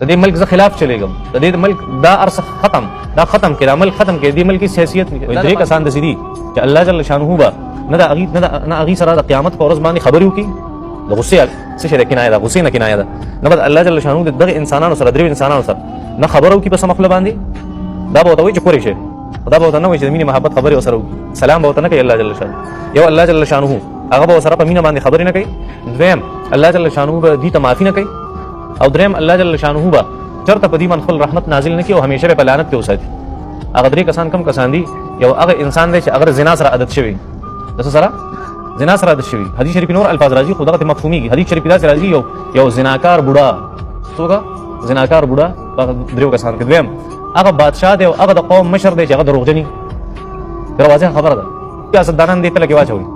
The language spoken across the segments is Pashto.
د دې ملک زه خلاف چلےګم، د دې ملک دا ارس ختم، دا ختم کړه، عمل ختم کړه، دې ملک کی حیثیت نه. درې کسان د سړي چې الله جل شانه با نه اغي سره د قیامت پر ورځ باندې خبرې وکي، د غصې څه شي د کنایه ده، غصې نه کنایه ده. نه بعد الله جل شانه دغه انسانانو سره درې انسانانو سره نه خبرو وکي په سمخله باندې، دا به وتوي چې پوری شي، دا به وته نه وي چې مینه محبت خبرې وسره وکي، سلام به وته نه کوي الله جل شانه. یو الله جل شانه هغه به سره په مینه باندې خبرې نه کوي. دویم الله جل شانه به دې ته معافي نه کوي. او دریم الله جل شانه به چرته په دې من خپل رحمت نازل نه کوي او همیشه په لعنت کې وساتي. هغه درې کسان کم کسان دي. یو هغه انسان دی چې هغه زنا سره عادت شوی، د سره زنا سره عادت شوی. حدیث شریف نور الفاظ راځي خو دغه مفهومي حدیث شریف دا راځي یو زناکار بوډا، څوګه زناکار بوډا دریو کسان کې. دویم هغه بادشاہ دی او هغه د قوم مشر دی چې هغه دروغجنی، دروازه خبره ده سیاستدانان دې ته لګي واچوي،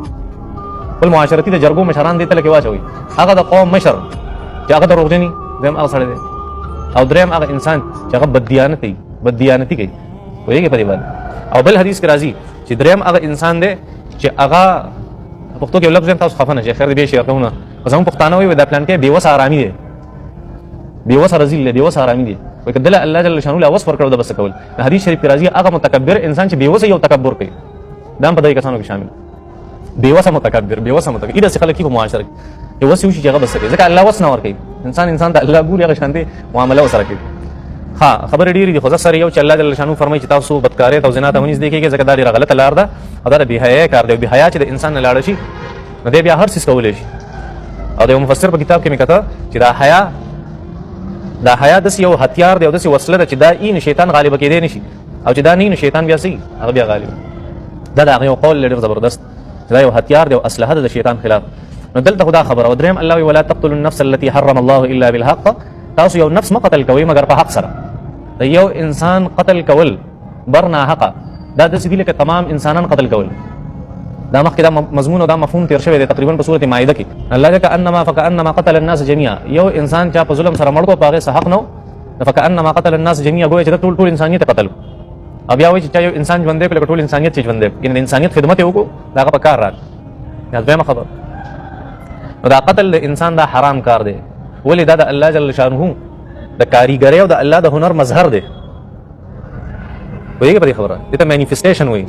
بل معاشرتي د جرګو مشران دې ته لګي واچوي، هغه د قوم مشر چې هغه دروغجنی. دویم هغه سره دی. او دریم هغه انسان چې هغه بددیانتي کوي، وایي په دې باندې. او بل حدیث کې راځي چې دریم هغه انسان دی چې هغه پښتو کې لفظ تاسو خفه نه شي، خیر دې به شي راکونه زموږ پښتانه وي دا پلان کې بیوس آرامي دی، بیوس رزیل دی، بیوس آرامي دی. وایي کله الله جل شانه له وصف ورکړو د بس کول. حدیث شریف کې راځي هغه متکبر انسان چې بیوس یو تکبر کوي، دا هم په دې کسانو کې شامل. بیوس متکبر اېدا څه خلک په معاشره کې وس یو شي چې هغه بس کوي، ځکه الله وس نه ور کوي. انسان ته الله ګوري هغه شان دي معامله وسره کوي. ها خبر ډیری دي خو سره یو چې الله جل شانه فرمایي چې تاسو بدکارې او زنا ته ونیز دیکھیږي، ځکه دا ډیره غلطه لار ده او دا بے حیا کار دی. بے حیا چې د انسان نه لاړ شي نو دی بیا هر څه کولای شي. او د مفسر په کتاب کې مې کته چې دا حیا د یو هتیار دی او د وسله ده چې دا این شیطان غالب کېدی نشي، او چې دا نه شیطان بیا سي هغه بیا غالب. دا یو قول ډیر زبردست، دا یو هتیار دی او اسلحه ده د شیطان خلاف. نو دلته خدا خبر او دریم الله ولا تقتلوا النفس التي حرم الله الا بالحق، تاسو یو نفس مقتل کوي مگر په حق سره. د یو انسان قتل کول برنا حق دا د سړي لکه تمام انسانان قتل کول. دا مخکې دا مضمون او دا مفهوم تیر شوی دی تقریبا په سورته مائده کې. الله فكأنما قتل الناس جميعا، یو انسان چې په ظلم سره مړ کو پاغه صح حق نو، فكأنما قتل الناس جميعا ګویا چې ټول انسانیت قتل. او بیا وایي چې یو انسان ژوندې کله ټول انسانیت چې ژوندې کینې انسانیت خدمت وکړو دا په کار راځي. دا دویمه خبر. دا قتل د انسان دا حرام کار دی، ولې دا د الله جل شانه د کاریګری او د الله د هنر مظهر دی. وایي په دې خبره دته مانیفیسټیشن وایي،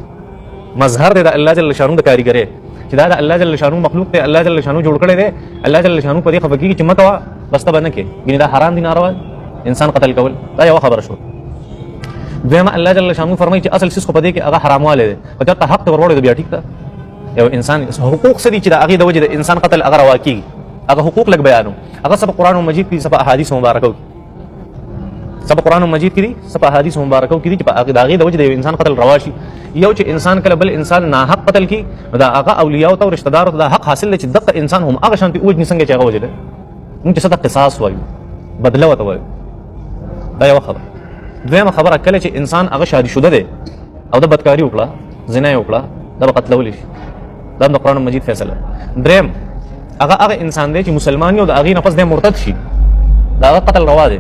مظهر دی د الله جل شانه د کاریګری چې دا د الله جل شانه مخلوق دی، الله جل شانه جوړ کړی دی. الله جل شانه په دې خبره کې چې متوا بس ته باندې کې ګینه دا حرام دي ناروا انسان قتل کول، دا یو خبره شو. دویمه الله جل شانه فرمایي چې اصل څه په دې کې هغه حرامواله دی، او ته حق ته وروړې بیا ټیک ده. یو انسان حقوق سدي چې د هغه د وجه د انسان قتل هغه واقعي هغه حقوق لګ بیانو، هغه سب قرآن مجید کې سب احادیث مبارکو سب قرآن مجید کې دي، سب احادیث مبارکو کې دي چې هغه د هغه د وجه د انسان قتل رواشي. یو چې انسان کله بل انسان ناحق قتل کی دا هغه اولیاء او رشتہ دار ته حق حاصل چې دغه انسان هم هغه شانتي اوج نسنګ چې هغه وجه ده موږ صدق قصاص وایو، بدله وته وایو. دا یو خبر. دویمه خبره کله چې انسان هغه شادي شوده ده او د بدکاری وکړه، زنا وکړه، دا قتلول شي، دا د قرآن مجید فیصله. دریم هغه انسان دی چې مسلمان یو د هغې نه پس دی مرتد شي، دا هغه قتل روا دی.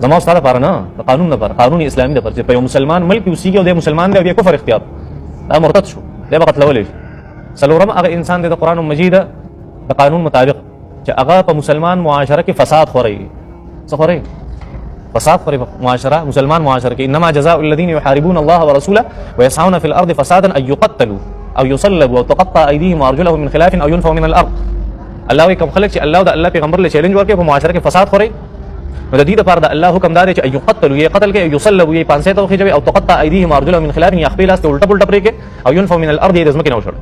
زما استاد لپاره نه، د قانون لپاره، قانون اسلامي لپاره چې په یو مسلمان ملک اوسېږي او د مسلمان دی او بیا کفر اختیار دا مرتد شو، دی به قتلولی شي. څلورم هغه انسان دی د قرآن مجید د قانون مطابق چې هغه په مسلمان معاشره کې فساد خوري. څه خوري؟ فساد خوري په معاشره، مسلمان معاشره کې. انما جزاء الذين يحاربون الله ورسوله ويسعون في الارض فسادا ان يقتلوا او يصلبوا او تقطع ايديهم وارجلهم من خلاف او ينفوا من الارض. الله کوم خلک چې الله او د الله پیغمبر له چیلنج ورکړي په معاشره کې فساد خوري، نو د دې لپاره د الله حکم دار چې ان يقتلوا یې قتل کې، او يصلبوا یې پانسه ته خېجوي، او تقطع ايديهم وارجلهم من خلاف یې خپل لاس ته الټه پلټه پرې کې، او ينفوا من الارض یې د ځمکې نه وشړي.